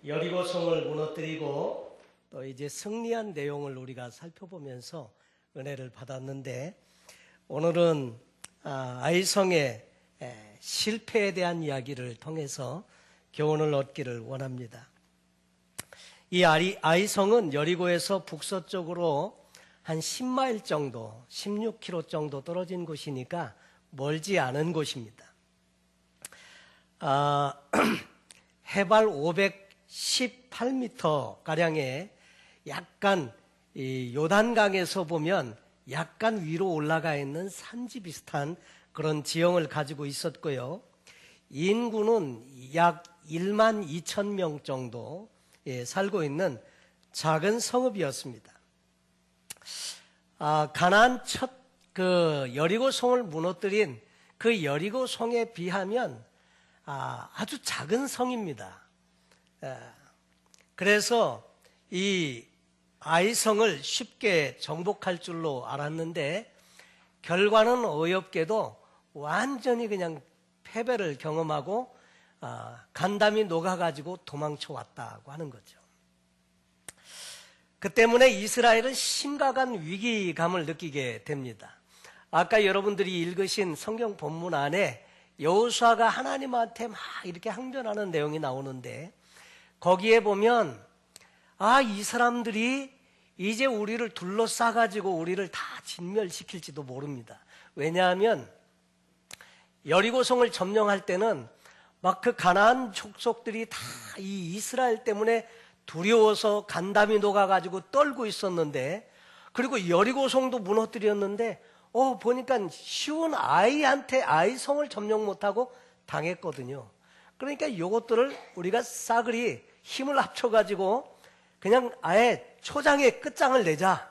여리고성을 무너뜨리고 또 이제 승리한 내용을 우리가 살펴보면서 은혜를 받았는데, 오늘은 아이성의 실패에 대한 이야기를 통해서 교훈을 얻기를 원합니다. 이 아이성은 여리고에서 북서쪽으로 한 10마일 정도, 16km 정도 떨어진 곳이니까 멀지 않은 곳입니다. 해발 518m 가량의 약간 이 요단강에서 보면 약간 위로 올라가 있는 산지 비슷한 그런 지형을 가지고 있었고요. 인구는 약 1만 2천 명 정도 살고 있는 작은 성읍이었습니다. 가나안 첫 그 여리고성을 무너뜨린 그 여리고성에 비하면 아주 작은 성입니다. 그래서 이 아이성을 쉽게 정복할 줄로 알았는데 결과는 어이없게도 완전히 그냥 패배를 경험하고 간담이 녹아가지고 도망쳐 왔다고 하는 거죠. 그 때문에 이스라엘은 심각한 위기감을 느끼게 됩니다. 아까 여러분들이 읽으신 성경 본문 안에 여호수아가 하나님한테 막 이렇게 항변하는 내용이 나오는데, 거기에 보면 이 사람들이 이제 우리를 둘러싸가지고 우리를 다 진멸시킬지도 모릅니다. 왜냐하면 여리고성을 점령할 때는 막 그 가나안 족속들이 다 이 이스라엘 때문에 두려워서 간담이 녹아가지고 떨고 있었는데, 그리고 여리고성도 무너뜨렸는데 보니까 쉬운 아이성을 점령 못하고 당했거든요. 그러니까 이것들을 우리가 싸그리 힘을 합쳐가지고 그냥 아예 초장에 끝장을 내자,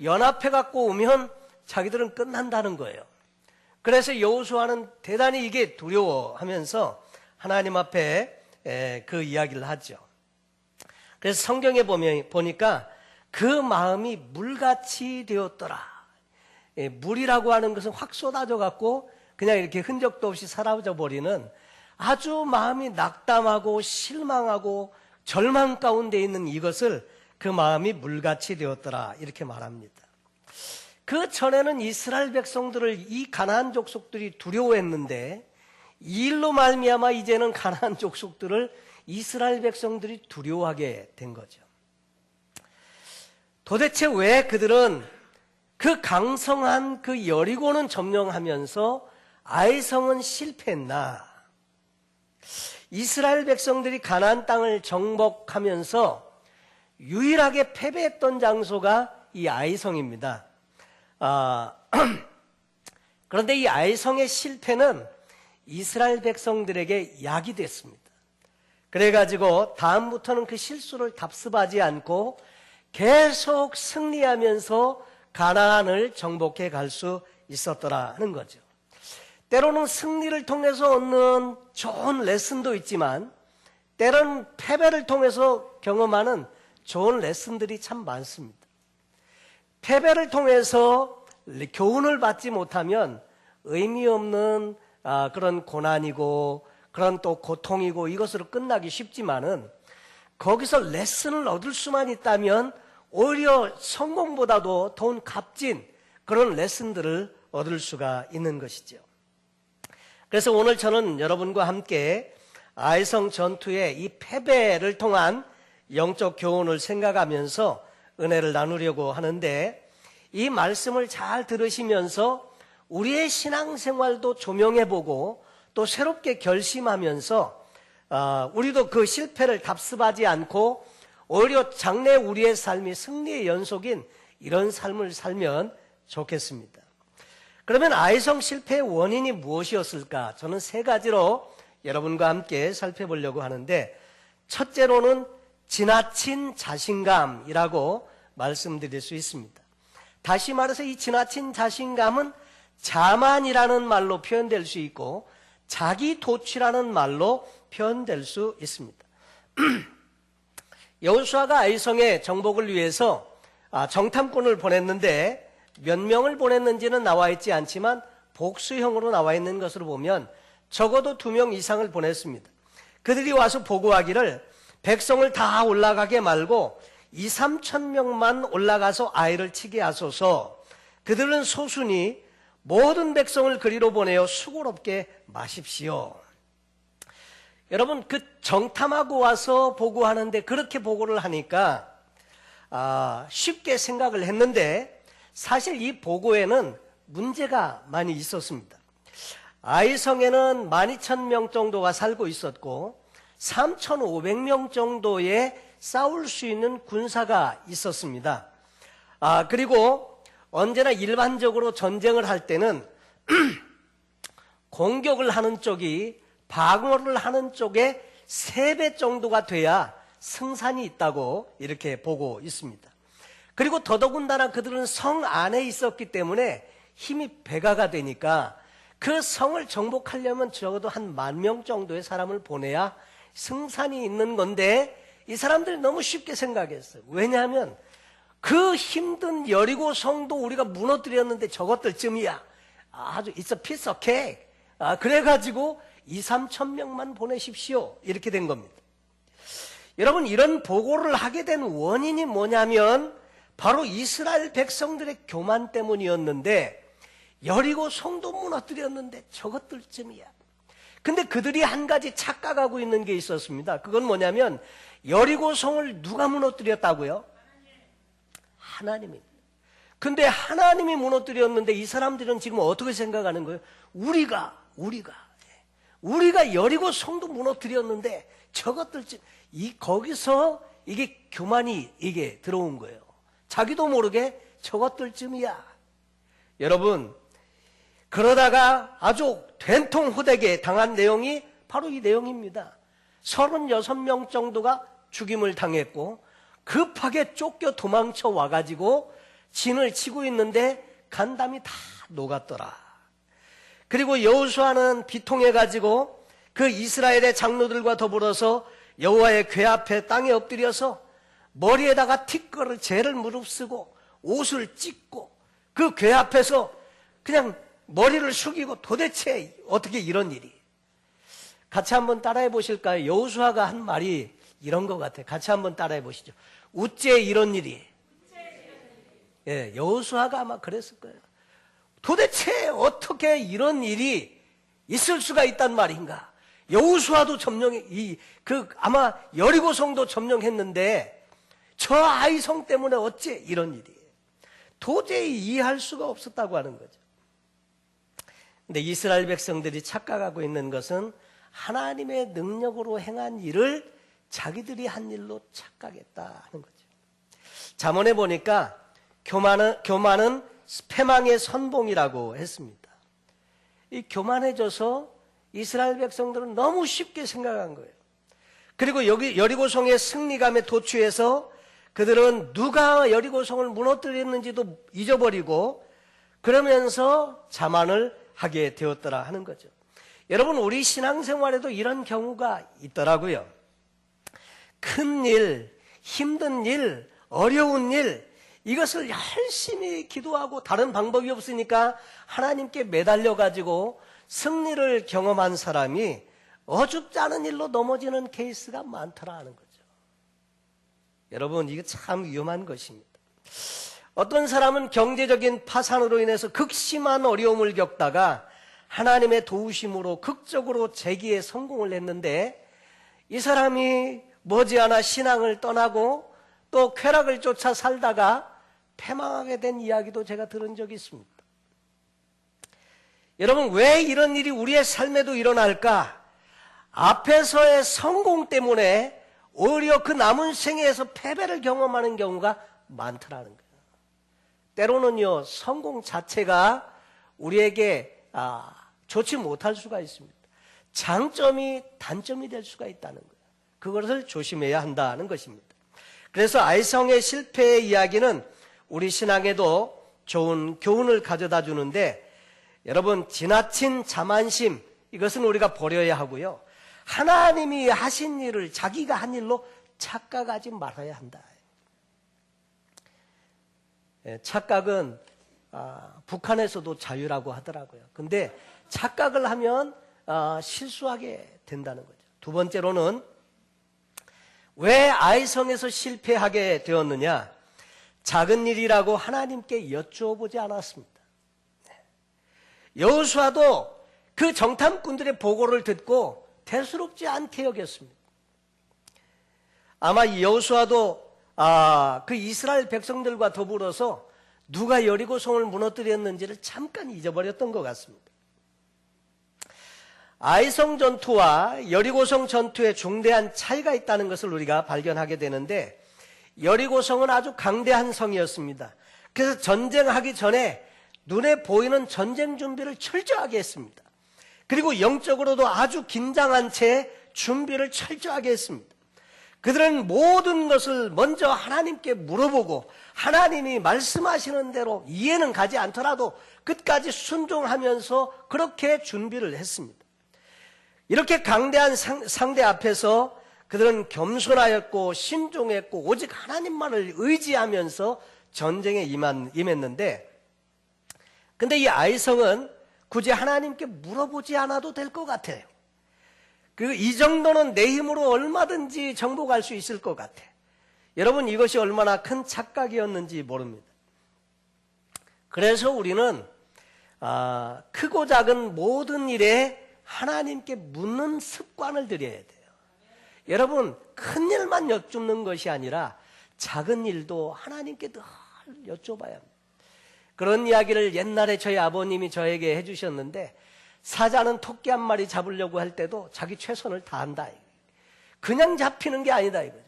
연합해갖고 오면 자기들은 끝난다는 거예요. 그래서 여호수아는 대단히 이게 두려워하면서 하나님 앞에 그 이야기를 하죠. 그래서 성경에 보니까 그 마음이 물같이 되었더라. 물이라고 하는 것은 확 쏟아져 갖고 그냥 이렇게 흔적도 없이 사라져 버리는, 아주 마음이 낙담하고 실망하고 절망 가운데 있는 이것을 그 마음이 물같이 되었더라 이렇게 말합니다. 그 전에는 이스라엘 백성들을 이 가나안 족속들이 두려워했는데, 이 일로 말미암아 이제는 가나안 족속들을 이스라엘 백성들이 두려워하게 된 거죠. 도대체 왜 그들은 그 강성한 그 여리고는 점령하면서 아이성은 실패했나? 이스라엘 백성들이 가나안 땅을 정복하면서 유일하게 패배했던 장소가 이 아이성입니다. 그런데 이 아이성의 실패는 이스라엘 백성들에게 약이 됐습니다. 그래가지고 다음부터는 그 실수를 답습하지 않고 계속 승리하면서 가나안을 정복해 갈 수 있었더라 하는 거죠. 때로는 승리를 통해서 얻는 좋은 레슨도 있지만, 때로는 패배를 통해서 경험하는 좋은 레슨들이 참 많습니다. 패배를 통해서 교훈을 받지 못하면 의미 없는 그런 고난이고 그런 또 고통이고 이것으로 끝나기 쉽지만은, 거기서 레슨을 얻을 수만 있다면 오히려 성공보다도 더 값진 그런 레슨들을 얻을 수가 있는 것이죠. 그래서 오늘 저는 여러분과 함께 아이성 전투의 이 패배를 통한 영적 교훈을 생각하면서 은혜를 나누려고 하는데, 이 말씀을 잘 들으시면서 우리의 신앙생활도 조명해보고 또 새롭게 결심하면서 우리도 그 실패를 답습하지 않고 오히려 장래 우리의 삶이 승리의 연속인 이런 삶을 살면 좋겠습니다. 그러면 아이성 실패의 원인이 무엇이었을까? 저는 세 가지로 여러분과 함께 살펴보려고 하는데, 첫째로는 지나친 자신감이라고 말씀드릴 수 있습니다. 다시 말해서 이 지나친 자신감은 자만이라는 말로 표현될 수 있고 자기 도취라는 말로 표현될 수 있습니다. 여호수아가 아이성의 정복을 위해서 정탐꾼을 보냈는데, 몇 명을 보냈는지는 나와 있지 않지만 복수형으로 나와 있는 것으로 보면 적어도 2명 이상을 보냈습니다. 그들이 와서 보고하기를 백성을 다 올라가게 말고 2, 3천 명만 올라가서 아이를 치게 하소서. 그들은 소순이 모든 백성을 그리로 보내어 수고롭게 마십시오. 여러분, 그 정탐하고 와서 보고하는데 그렇게 보고를 하니까 쉽게 생각을 했는데 사실 이 보고에는 문제가 많이 있었습니다. 아이성에는 12,000명 정도가 살고 있었고 3,500명 정도의 싸울 수 있는 군사가 있었습니다. 그리고 언제나 일반적으로 전쟁을 할 때는 공격을 하는 쪽이 방어를 하는 쪽에 3배 정도가 돼야 승산이 있다고 이렇게 보고 있습니다. 그리고 더더군다나 그들은 성 안에 있었기 때문에 힘이 배가가 되니까 그 성을 정복하려면 적어도 한 10,000명 정도의 사람을 보내야 승산이 있는 건데 이 사람들이 너무 쉽게 생각했어요. 왜냐하면 그 힘든 여리고 성도 우리가 무너뜨렸는데 저것들쯤이야. 아주 it's a piece of cake. 그래가지고 2, 3천 명만 보내십시오. 이렇게 된 겁니다. 여러분, 이런 보고를 하게 된 원인이 뭐냐면 바로 이스라엘 백성들의 교만 때문이었는데 여리고 성도 무너뜨렸는데 저것들쯤이야. 근데 그들이 한 가지 착각하고 있는 게 있었습니다. 그건 뭐냐면 여리고 성을 누가 무너뜨렸다고요? 하나님입니다. 근데 하나님이 무너뜨렸는데 이 사람들은 지금 어떻게 생각하는 거예요? 우리가 여리고 성도 무너뜨렸는데 저것들쯤 거기서 이게 교만이 이게 들어온 거예요. 자기도 모르게 저것들쯤이야. 여러분, 그러다가 아주 된통호되게 당한 내용이 바로 이 내용입니다. 36명 정도가 죽임을 당했고 급하게 쫓겨 도망쳐 와가지고 진을 치고 있는데 간담이 다 녹았더라. 그리고 여호수아는 비통해가지고 그 이스라엘의 장로들과 더불어서 여호와의 궤 앞에 땅에 엎드려서 머리에다가 티끌을 재를 무릅쓰고 옷을 찢고 그 궤 앞에서 그냥 머리를 숙이고 도대체 어떻게 이런 일이. 같이 한번 따라해 보실까요? 여호수아가 한 말이 이런 것 같아요. 같이 한번 따라해 보시죠. 우째 이런 일이. 예, 여호수아가 아마 그랬을 거예요. 도대체 어떻게 이런 일이 있을 수가 있단 말인가? 여호수아도 아마 여리고성도 점령했는데 저 아이성 때문에 어째 이런 일이. 도저히 이해할 수가 없었다고 하는 거죠. 근데 이스라엘 백성들이 착각하고 있는 것은 하나님의 능력으로 행한 일을 자기들이 한 일로 착각했다 하는 거죠. 잠언에 보니까 교만은 패망의 선봉이라고 했습니다. 이 교만해져서 이스라엘 백성들은 너무 쉽게 생각한 거예요. 그리고 여기 여리고성의 승리감에 도취해서 그들은 누가 여리고성을 무너뜨렸는지도 잊어버리고 그러면서 자만을 하게 되었더라 하는 거죠. 여러분, 우리 신앙생활에도 이런 경우가 있더라고요. 큰 일, 힘든 일, 어려운 일, 이것을 열심히 기도하고 다른 방법이 없으니까 하나님께 매달려가지고 승리를 경험한 사람이 어줍지 않은 일로 넘어지는 케이스가 많더라 하는 거죠. 여러분, 이게 참 위험한 것입니다. 어떤 사람은 경제적인 파산으로 인해서 극심한 어려움을 겪다가 하나님의 도우심으로 극적으로 재기에 성공을 했는데 이 사람이 머지않아 신앙을 떠나고 또 쾌락을 쫓아 살다가 패망하게 된 이야기도 제가 들은 적이 있습니다. 여러분, 왜 이런 일이 우리의 삶에도 일어날까? 앞에서의 성공 때문에 오히려 그 남은 생애에서 패배를 경험하는 경우가 많더라는 거예요. 때로는요, 성공 자체가 우리에게 좋지 못할 수가 있습니다. 장점이 단점이 될 수가 있다는 거예요. 그것을 조심해야 한다는 것입니다. 그래서 아이성의 실패의 이야기는 우리 신앙에도 좋은 교훈을 가져다 주는데, 여러분, 지나친 자만심, 이것은 우리가 버려야 하고요. 하나님이 하신 일을 자기가 한 일로 착각하지 말아야 한다. 착각은 북한에서도 자유라고 하더라고요. 근데 착각을 하면 실수하게 된다는 거죠. 두 번째로는 왜 아이성에서 실패하게 되었느냐? 작은 일이라고 하나님께 여쭈어보지 않았습니다. 여호수아도 그 정탐꾼들의 보고를 듣고 대수롭지 않게 여겼습니다. 아마 여호수아도 그 이스라엘 백성들과 더불어서 누가 여리고성을 무너뜨렸는지를 잠깐 잊어버렸던 것 같습니다. 아이성 전투와 여리고성 전투에 중대한 차이가 있다는 것을 우리가 발견하게 되는데, 여리고성은 아주 강대한 성이었습니다. 그래서 전쟁하기 전에 눈에 보이는 전쟁 준비를 철저하게 했습니다. 그리고 영적으로도 아주 긴장한 채 준비를 철저하게 했습니다. 그들은 모든 것을 먼저 하나님께 물어보고 하나님이 말씀하시는 대로 이해는 가지 않더라도 끝까지 순종하면서 그렇게 준비를 했습니다. 이렇게 강대한 상대 앞에서 그들은 겸손하였고 신중했고 오직 하나님만을 의지하면서 전쟁에 임했는데, 근데 이 아이성은 굳이 하나님께 물어보지 않아도 될 것 같아요. 이 정도는 내 힘으로 얼마든지 정복할 수 있을 것 같아. 여러분, 이것이 얼마나 큰 착각이었는지 모릅니다. 그래서 우리는 크고 작은 모든 일에 하나님께 묻는 습관을 들여야 돼요. 여러분, 큰 일만 여쭙는 것이 아니라 작은 일도 하나님께 늘 여쭤봐야 합니다. 그런 이야기를 옛날에 저희 아버님이 저에게 해주셨는데, 사자는 토끼 한 마리 잡으려고 할 때도 자기 최선을 다한다. 그냥 잡히는 게 아니다 이거죠.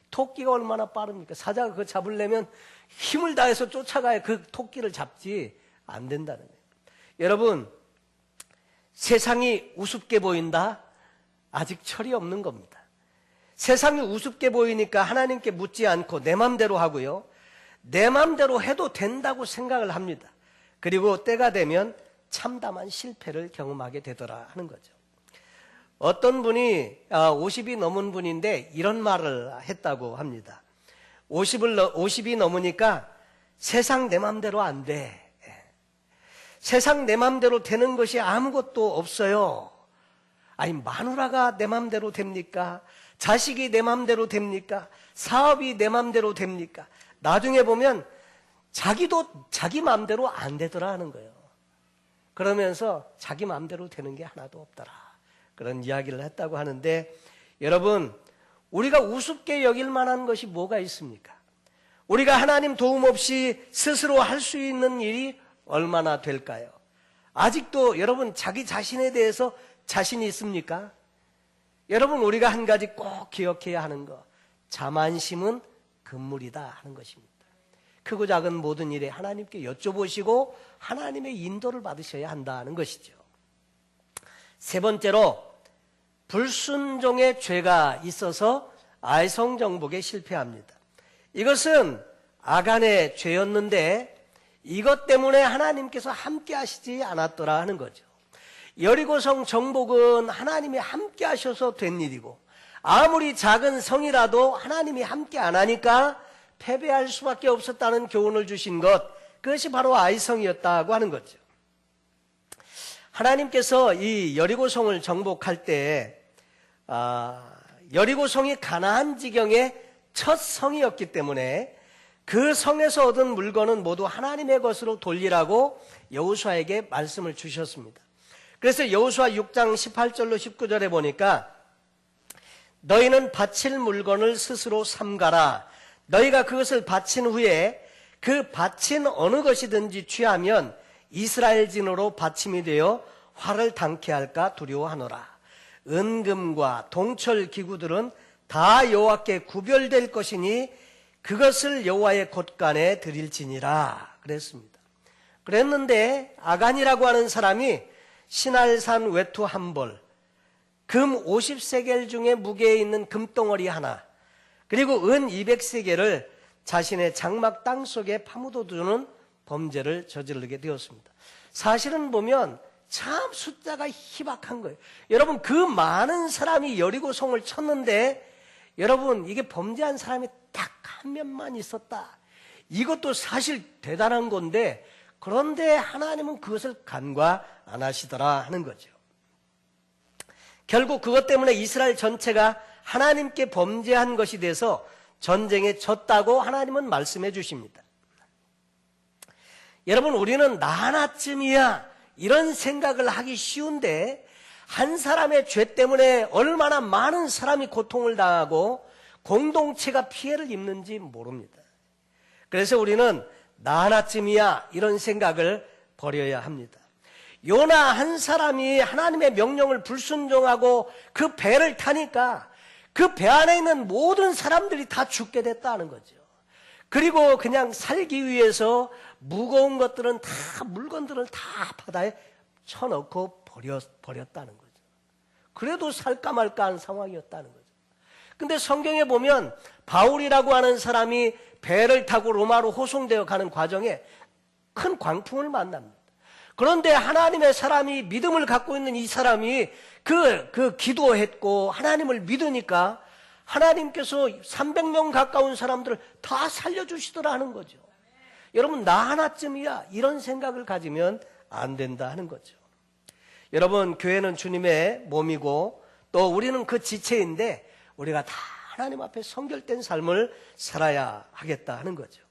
토끼가 얼마나 빠릅니까? 사자가 그거 잡으려면 힘을 다해서 쫓아가야 그 토끼를 잡지 안 된다는 거예요. 여러분, 세상이 우습게 보인다? 아직 철이 없는 겁니다. 세상이 우습게 보이니까 하나님께 묻지 않고 내 맘대로 하고요, 내 맘대로 해도 된다고 생각을 합니다. 그리고 때가 되면 참담한 실패를 경험하게 되더라 하는 거죠. 어떤 분이 50이 넘은 분인데 이런 말을 했다고 합니다. 50이 넘으니까 세상 내 맘대로 안 돼. 세상 내 맘대로 되는 것이 아무것도 없어요. 아니, 마누라가 내 맘대로 됩니까? 자식이 내 맘대로 됩니까? 사업이 내 맘대로 됩니까? 나중에 보면 자기도 자기 맘대로 안 되더라 하는 거예요. 그러면서 자기 맘대로 되는 게 하나도 없더라, 그런 이야기를 했다고 하는데, 여러분, 우리가 우습게 여길 만한 것이 뭐가 있습니까? 우리가 하나님 도움 없이 스스로 할 수 있는 일이 얼마나 될까요? 아직도 여러분 자기 자신에 대해서 자신이 있습니까? 여러분, 우리가 한 가지 꼭 기억해야 하는 거, 자만심은 금물이다 하는 것입니다. 크고 작은 모든 일에 하나님께 여쭤보시고 하나님의 인도를 받으셔야 한다는 것이죠. 세 번째로, 불순종의 죄가 있어서 아이성 정복에 실패합니다. 이것은 아간의 죄였는데 이것 때문에 하나님께서 함께 하시지 않았더라 하는 거죠. 여리고성 정복은 하나님이 함께 하셔서 된 일이고, 아무리 작은 성이라도 하나님이 함께 안 하니까 패배할 수밖에 없었다는 교훈을 주신 것, 그것이 바로 아이성이었다고 하는 거죠. 하나님께서 이 여리고성을 정복할 때 여리고성이 가나안 지경의 첫 성이었기 때문에 그 성에서 얻은 물건은 모두 하나님의 것으로 돌리라고 여호수아에게 말씀을 주셨습니다. 그래서 여호수아 6장 18절로 19절에 보니까, 너희는 바칠 물건을 스스로 삼가라. 너희가 그것을 바친 후에 그 바친 어느 것이든지 취하면 이스라엘 진으로 바침이 되어 화를 당케 할까 두려워하노라. 은금과 동철 기구들은 다 여호와께 구별될 것이니 그것을 여호와의 곳간에 드릴지니라 그랬습니다. 그랬는데 아간이라고 하는 사람이 신할산 외투 한 벌, 금 50세겔 중에 무게에 있는 금덩어리 하나, 그리고 은 200세겔을 자신의 장막 땅 속에 파묻어두는 범죄를 저지르게 되었습니다. 사실은 보면 참 숫자가 희박한 거예요. 여러분, 그 많은 사람이 여리고성을 쳤는데, 여러분, 이게 범죄한 사람이 딱 한 명만 있었다. 이것도 사실 대단한 건데, 그런데 하나님은 그것을 간과 안 하시더라 하는 거죠. 결국 그것 때문에 이스라엘 전체가 하나님께 범죄한 것이 돼서 전쟁에 졌다고 하나님은 말씀해 주십니다. 여러분, 우리는 나 하나쯤이야 이런 생각을 하기 쉬운데 한 사람의 죄 때문에 얼마나 많은 사람이 고통을 당하고 공동체가 피해를 입는지 모릅니다. 그래서 우리는 나 하나쯤이야 이런 생각을 버려야 합니다. 요나 한 사람이 하나님의 명령을 불순종하고 그 배를 타니까 그 배 안에 있는 모든 사람들이 다 죽게 됐다는 거죠. 그리고 그냥 살기 위해서 무거운 것들은 다, 물건들을 다 바다에 쳐넣고 버렸다는 거죠. 그래도 살까 말까 한 상황이었다는 거죠. 근데 성경에 보면 바울이라고 하는 사람이 배를 타고 로마로 호송되어 가는 과정에 큰 광풍을 만납니다. 그런데 하나님의 사람이, 믿음을 갖고 있는 이 사람이 기도했고 하나님을 믿으니까 하나님께서 300명 가까운 사람들을 다 살려주시더라 하는 거죠. 여러분, 나 하나쯤이야 이런 생각을 가지면 안 된다 하는 거죠. 여러분, 교회는 주님의 몸이고 또 우리는 그 지체인데 우리가 다 하나님 앞에 성결된 삶을 살아야 하겠다 하는 거죠.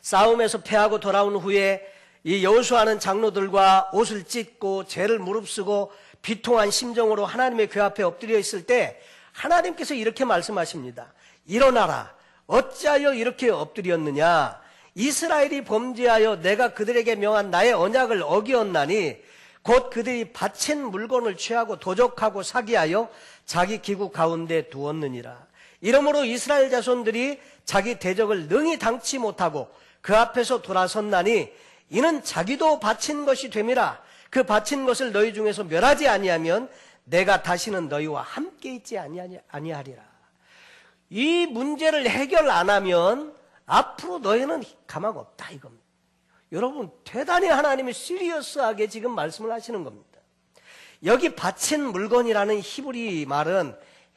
싸움에서 패하고 돌아온 후에 이 여호수아는 장로들과 옷을 찢고 죄를 무릅쓰고 비통한 심정으로 하나님의 궤 앞에 엎드려 있을 때 하나님께서 이렇게 말씀하십니다. 일어나라. 어찌하여 이렇게 엎드렸느냐? 이스라엘이 범죄하여 내가 그들에게 명한 나의 언약을 어기었나니 곧 그들이 바친 물건을 취하고 도적하고 사기하여 자기 기구 가운데 두었느니라. 이러므로 이스라엘 자손들이 자기 대적을 능히 당치 못하고 그 앞에서 돌아섰나니 이는 자기도 바친 것이 됨이라. 그 바친 것을 너희 중에서 멸하지 아니하면 내가 다시는 너희와 함께 있지 아니하리라. 이 문제를 해결 안 하면 앞으로 너희는 가망 없다 이겁니다. 여러분, 대단히 하나님이 시리어스하게 지금 말씀을 하시는 겁니다. 여기 바친 물건이라는 히브리 말은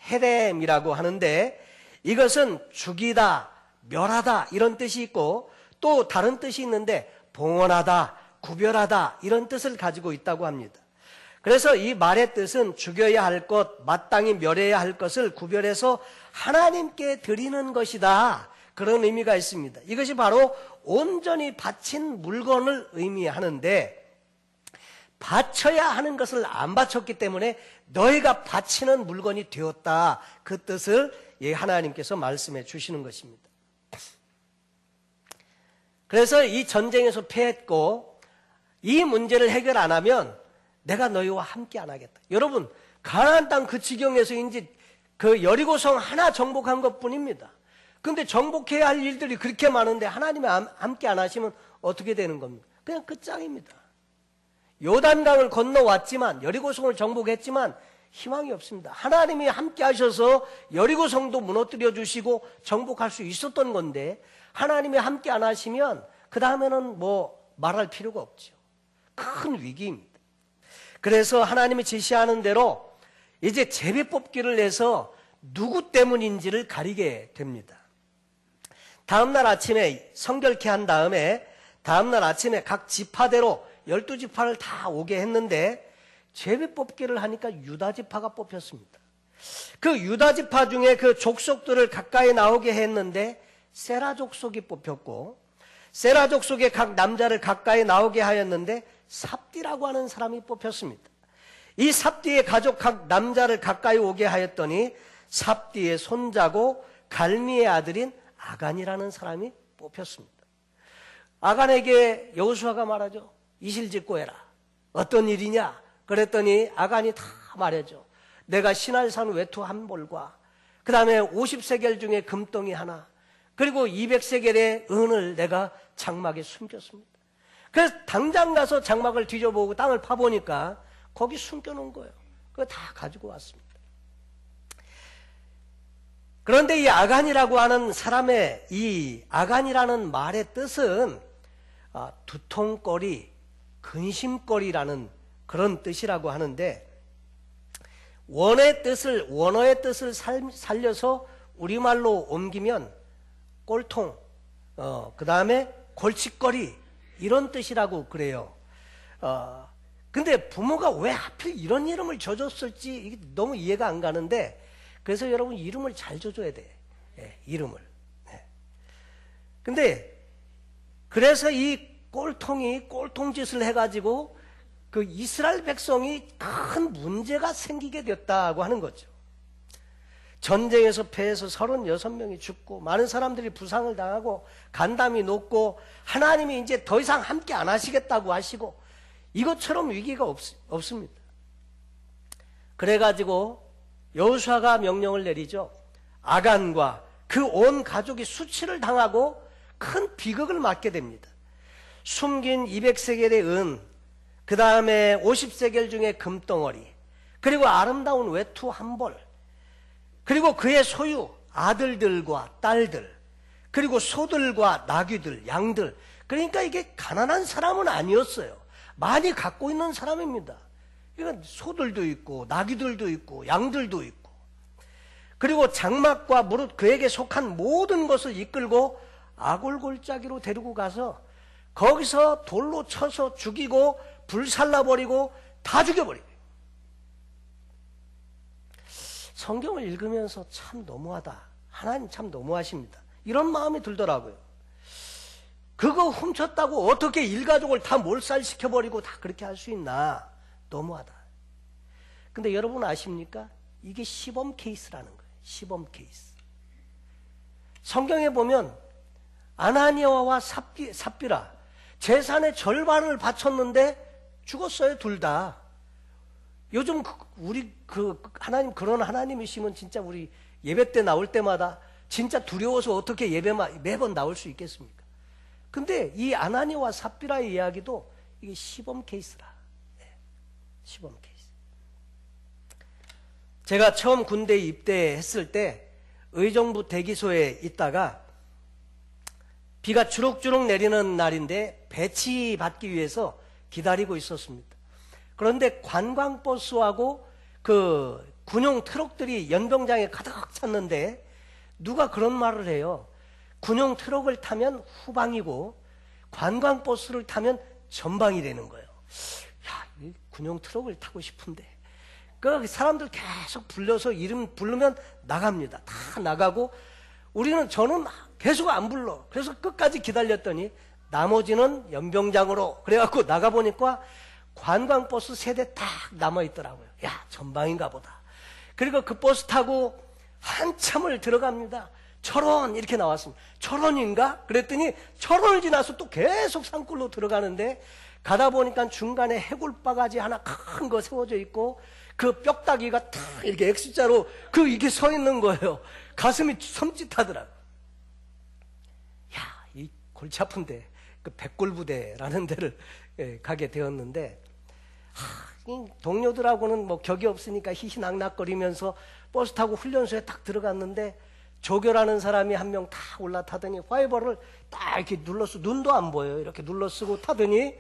헤렘이라고 하는데 이것은 죽이다, 멸하다 이런 뜻이 있고 또 다른 뜻이 있는데 봉헌하다, 구별하다 이런 뜻을 가지고 있다고 합니다. 그래서 이 말의 뜻은 죽여야 할 것, 마땅히 멸해야 할 것을 구별해서 하나님께 드리는 것이다. 그런 의미가 있습니다. 이것이 바로 온전히 바친 물건을 의미하는데 바쳐야 하는 것을 안 바쳤기 때문에 너희가 바치는 물건이 되었다. 그 뜻을 하나님께서 말씀해 주시는 것입니다. 그래서 이 전쟁에서 패했고 이 문제를 해결 안 하면 내가 너희와 함께 안 하겠다. 여러분, 가나안 땅 그 지경에서 이제 그 여리고성 하나 정복한 것뿐입니다. 근데 정복해야 할 일들이 그렇게 많은데 하나님이 함께 안 하시면 어떻게 되는 겁니까? 그냥 끝장입니다. 요단강을 건너왔지만 여리고성을 정복했지만 희망이 없습니다. 하나님이 함께 하셔서 여리고성도 무너뜨려 주시고 정복할 수 있었던 건데 하나님이 함께 안 하시면 그 다음에는 뭐 말할 필요가 없죠. 큰 위기입니다. 그래서 하나님이 지시하는 대로 이제 제비뽑기를 해서 누구 때문인지를 가리게 됩니다. 다음날 아침에 성결케 한 다음에 다음날 아침에 각 지파대로 12지파를 다 오게 했는데 제비뽑기를 하니까 유다지파가 뽑혔습니다. 그 유다지파 중에 그 족속들을 가까이 나오게 했는데 세라 족속이 뽑혔고 세라 족속의 각 남자를 가까이 나오게 하였는데 삽디라고 하는 사람이 뽑혔습니다. 이 삽디의 가족 각 남자를 가까이 오게 하였더니 삽디의 손자고 갈미의 아들인 아간이라는 사람이 뽑혔습니다. 아간에게 여호수아가 말하죠. 이실직고 해라. 어떤 일이냐? 그랬더니 아간이 다 말해줘. 내가 신할산 외투 한 벌과 그 다음에 50세겔 중에 금덩이 하나 그리고 200세겔의 은을 내가 장막에 숨겼습니다. 그래서 당장 가서 장막을 뒤져보고 땅을 파보니까 거기 숨겨놓은 거예요. 그거 다 가지고 왔습니다. 그런데 이 아간이라고 하는 사람의 이 아간이라는 말의 뜻은 두통거리, 근심거리라는 그런 뜻이라고 하는데 원어의 뜻을 살려서 우리말로 옮기면 꼴통, 그 다음에 골칫거리 이런 뜻이라고 그래요. 근데 부모가 왜 하필 이런 이름을 줘줬을지 이게 너무 이해가 안 가는데 그래서 여러분 이름을 잘 줘줘야 돼. 예, 이름을. 예. 근데 그래서 이 꼴통이 꼴통짓을 해가지고 그 이스라엘 백성이 큰 문제가 생기게 됐다고 하는 거죠. 전쟁에서 패해서 36명이 죽고 많은 사람들이 부상을 당하고 간담이 높고 하나님이 이제 더 이상 함께 안 하시겠다고 하시고 이것처럼 위기가 없습니다. 그래가지고 여호수아가 명령을 내리죠. 아간과 그 온 가족이 수치를 당하고 큰 비극을 맞게 됩니다. 숨긴 200세겔의 은, 그 다음에 50세겔 중에 금덩어리, 그리고 아름다운 외투 한 벌, 그리고 그의 소유, 아들들과 딸들, 그리고 소들과 나귀들, 양들. 그러니까 이게 가난한 사람은 아니었어요. 많이 갖고 있는 사람입니다. 이건 소들도 있고 나귀들도 있고 양들도 있고, 그리고 장막과 무릇 그에게 속한 모든 것을 이끌고 아골골짜기로 데리고 가서 거기서 돌로 쳐서 죽이고 불살라버리고 다 죽여버리고. 성경을 읽으면서 참 너무하다, 하나님 참 너무하십니다, 이런 마음이 들더라고요. 그거 훔쳤다고 어떻게 일가족을 다 몰살시켜버리고 다 그렇게 할 수 있나, 너무하다. 근데 여러분 아십니까? 이게 시범 케이스라는 거예요. 시범 케이스. 성경에 보면 아나니아와 삽비라 재산의 절반을 바쳤는데 죽었어요, 둘 다. 요즘 우리 하나님, 그런 하나님이시면 진짜 우리 예배 때 나올 때마다 진짜 두려워서 어떻게 매번 나올 수 있겠습니까? 근데 이 아나니아와 삽비라의 이야기도 이게 시범 케이스라. 네, 시범 케이스. 제가 처음 군대에 입대했을 때 의정부 대기소에 있다가 비가 주룩주룩 내리는 날인데 배치받기 위해서 기다리고 있었습니다. 그런데 관광버스하고 그 군용 트럭들이 연병장에 가득 찼는데 누가 그런 말을 해요. 군용 트럭을 타면 후방이고 관광버스를 타면 전방이라는 거예요. 야, 이 군용 트럭을 타고 싶은데. 그 사람들 계속 불러서 이름 부르면 나갑니다. 다 나가고 저는 계속 안 불러. 그래서 끝까지 기다렸더니 나머지는 연병장으로 그래갖고 나가보니까 관광버스 세대 딱 남아있더라고요. 야, 전방인가 보다. 그리고 그 버스 타고 한참을 들어갑니다. 철원 이렇게 나왔습니다. 철원인가? 그랬더니 철원을 지나서 또 계속 산골로 들어가는데 가다 보니까 중간에 해골바가지 하나 큰 거 세워져 있고 그 뼈다귀가 탁 이렇게 X자로 이게 서 있는 거예요. 가슴이 섬찟하더라고요. 야, 이 골치 아픈데 그 백골부대라는 데를 가게 되었는데, 이 동료들하고는 뭐 격이 없으니까 희희낙낙거리면서 버스 타고 훈련소에 딱 들어갔는데 조교라는 사람이 한 명 딱 올라타더니 화이버를 딱 이렇게 눌러서, 눈도 안 보여요. 이렇게 눌러쓰고 타더니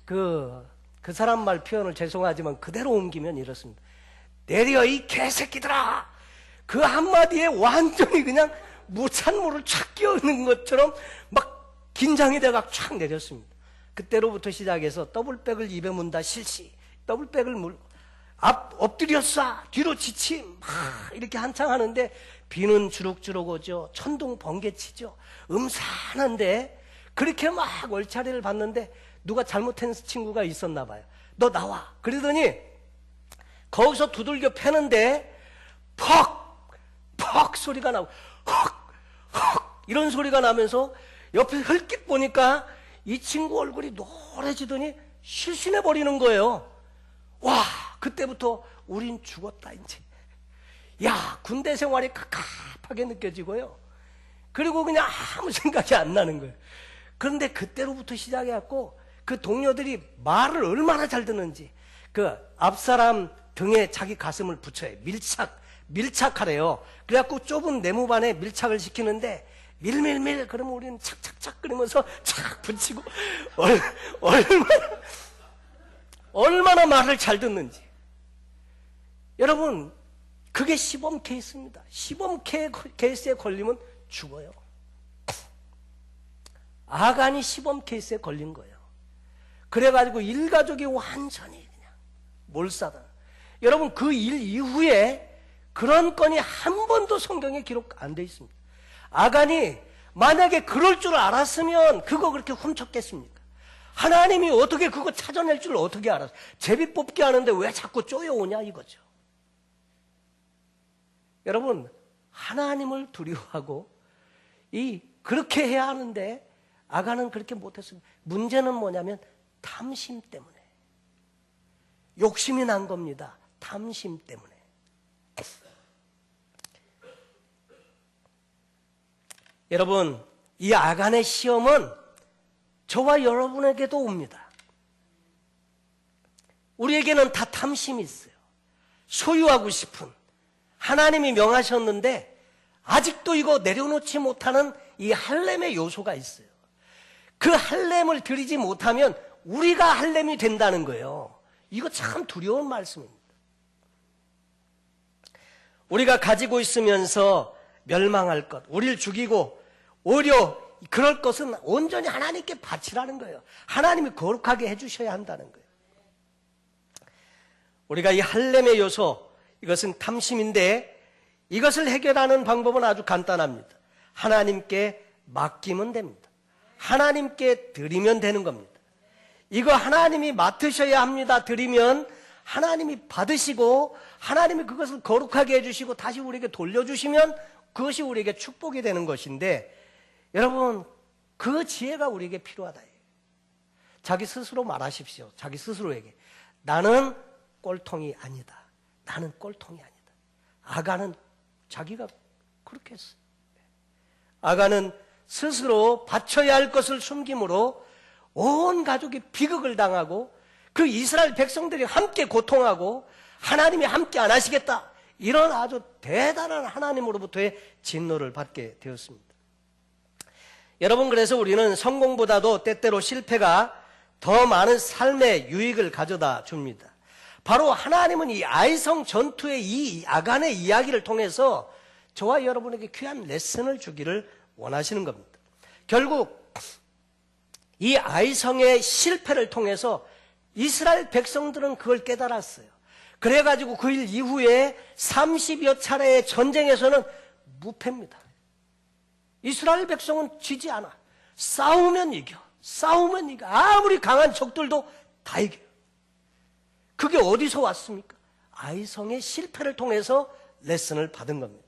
그 사람 말 표현을 죄송하지만 그대로 옮기면 이렇습니다. 내려 이 개새끼들아! 그 한마디에 완전히 그냥 무찬물을 촥 끼얹는 것처럼 막 긴장이 돼가 촥 내렸습니다. 그때로부터 시작해서 더블백을 입에 문다 실시, 더블백을 엎드렸어, 뒤로 지침, 막 이렇게 한창 하는데 비는 주룩주룩 오죠. 천둥 번개치죠. 음산한데 그렇게 막 월차리를 봤는데 누가 잘못한 친구가 있었나 봐요. 너 나와. 그러더니 거기서 두들겨 패는데 퍽 소리가 나고 헉 이런 소리가 나면서 옆에 헐깃 보니까 이 친구 얼굴이 노래지더니 실신해 버리는 거예요. 와, 그때부터 우린 죽었다 이제. 야, 군대 생활이 갑갑하게 느껴지고요. 그리고 그냥 아무 생각이 안 나는 거예요. 그런데 그때로부터 시작해갖고 그 동료들이 말을 얼마나 잘 듣는지, 그 앞사람 등에 자기 가슴을 붙여요. 밀착하래요. 그래갖고 좁은 네모반에 밀착을 시키는데 밀밀밀 그러면 우리는 착착착 끓이면서 착 붙이고 얼마나 말을 잘 듣는지. 여러분, 그게 시범 케이스입니다. 시범 케이스에 걸리면 죽어요. 아간이 시범 케이스에 걸린 거예요. 그래가지고 일가족이 완전히 그냥 몰살을. 여러분, 그 일 이후에 그런 건이 한 번도 성경에 기록 안 돼 있습니다. 아간이 만약에 그럴 줄 알았으면 그거 그렇게 훔쳤겠습니까? 하나님이 어떻게 그거 찾아낼 줄 어떻게 알았어? 제비 뽑기 하는데 왜 자꾸 쪼여오냐 이거죠. 여러분, 하나님을 두려워하고 그렇게 해야 하는데 아간은 그렇게 못했습니다. 문제는 뭐냐면 탐심 때문에, 욕심이 난 겁니다. 탐심 때문에. 여러분, 이 아간의 시험은 저와 여러분에게도 옵니다. 우리에게는 다 탐심이 있어요. 소유하고 싶은, 하나님이 명하셨는데 아직도 이거 내려놓지 못하는 이 할렘의 요소가 있어요. 그 할렘을 드리지 못하면 우리가 할렘이 된다는 거예요. 이거 참 두려운 말씀입니다. 우리가 가지고 있으면서 멸망할 것, 우리를 죽이고 오히려 그럴 것은 온전히 하나님께 바치라는 거예요. 하나님이 거룩하게 해주셔야 한다는 거예요. 우리가 이 할렘의 요소, 이것은 탐심인데 이것을 해결하는 방법은 아주 간단합니다. 하나님께 맡기면 됩니다. 하나님께 드리면 되는 겁니다. 이거 하나님이 맡으셔야 합니다. 드리면 하나님이 받으시고 하나님이 그것을 거룩하게 해주시고 다시 우리에게 돌려주시면 그것이 우리에게 축복이 되는 것인데, 여러분, 그 지혜가 우리에게 필요하다. 자기 스스로 말하십시오. 자기 스스로에게. 나는 꼴통이 아니다. 나는 꼴통이 아니다. 아간은 자기가 그렇게 했어요. 아간은 스스로 바쳐야 할 것을 숨김으로 온 가족이 비극을 당하고 그 이스라엘 백성들이 함께 고통하고 하나님이 함께 안 하시겠다, 이런 아주 대단한 하나님으로부터의 진노를 받게 되었습니다. 여러분, 그래서 우리는 성공보다도 때때로 실패가 더 많은 삶의 유익을 가져다 줍니다. 바로 하나님은 이 아이성 전투의 이 아간의 이야기를 통해서 저와 여러분에게 귀한 레슨을 주기를 원하시는 겁니다. 결국 이 아이성의 실패를 통해서 이스라엘 백성들은 그걸 깨달았어요. 그래가지고 그 일 이후에 30여 차례의 전쟁에서는 무패입니다. 이스라엘 백성은 지지 않아. 싸우면 이겨. 싸우면 이겨. 아무리 강한 적들도 다 이겨요. 그게 어디서 왔습니까? 아이성의 실패를 통해서 레슨을 받은 겁니다.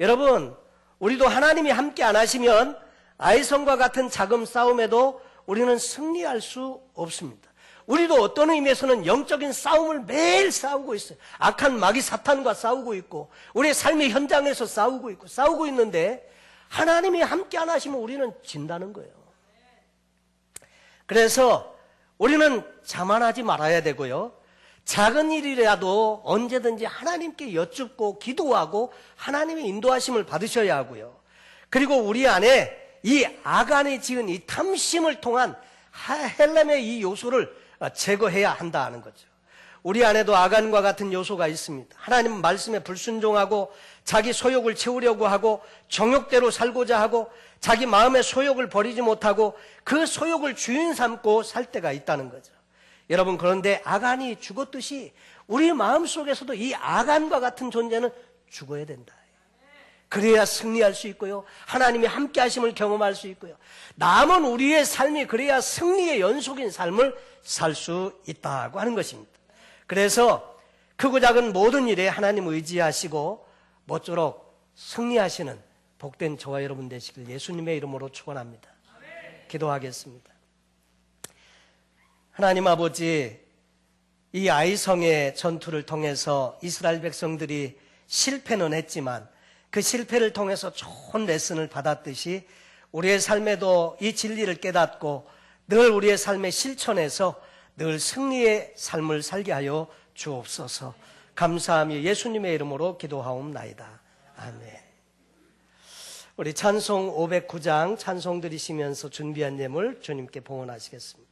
여러분, 우리도 하나님이 함께 안 하시면 아이성과 같은 작은 싸움에도 우리는 승리할 수 없습니다. 우리도 어떤 의미에서는 영적인 싸움을 매일 싸우고 있어요. 악한 마귀 사탄과 싸우고 있고 우리의 삶의 현장에서 싸우고 있는데 하나님이 함께 안 하시면 우리는 진다는 거예요. 그래서 우리는 자만하지 말아야 되고요. 작은 일이라도 언제든지 하나님께 여쭙고 기도하고 하나님의 인도하심을 받으셔야 하고요. 그리고 우리 안에 이 아간이 지은 이 탐심을 통한 헬렘의 이 요소를 제거해야 한다는 거죠. 우리 안에도 아간과 같은 요소가 있습니다. 하나님 말씀에 불순종하고 자기 소욕을 채우려고 하고 정욕대로 살고자 하고 자기 마음의 소욕을 버리지 못하고 그 소욕을 주인 삼고 살 때가 있다는 거죠. 여러분, 그런데 아간이 죽었듯이 우리 마음속에서도 이 아간과 같은 존재는 죽어야 된다. 그래야 승리할 수 있고요. 하나님이 함께 하심을 경험할 수 있고요. 남은 우리의 삶이 그래야 승리의 연속인 삶을 살 수 있다고 하는 것입니다. 그래서 크고 작은 모든 일에 하나님 의지하시고 모쪼록 승리하시는 복된 저와 여러분 되시길 예수님의 이름으로 축원합니다. 기도하겠습니다. 하나님 아버지, 이 아이성의 전투를 통해서 이스라엘 백성들이 실패는 했지만 그 실패를 통해서 좋은 레슨을 받았듯이 우리의 삶에도 이 진리를 깨닫고 늘 우리의 삶의 실천에서 늘 승리의 삶을 살게 하여 주옵소서. 감사하며 예수님의 이름으로 기도하옵나이다. 아멘. 우리 찬송 509장 찬송 드리시면서 준비한 예물 주님께 봉헌하시겠습니다.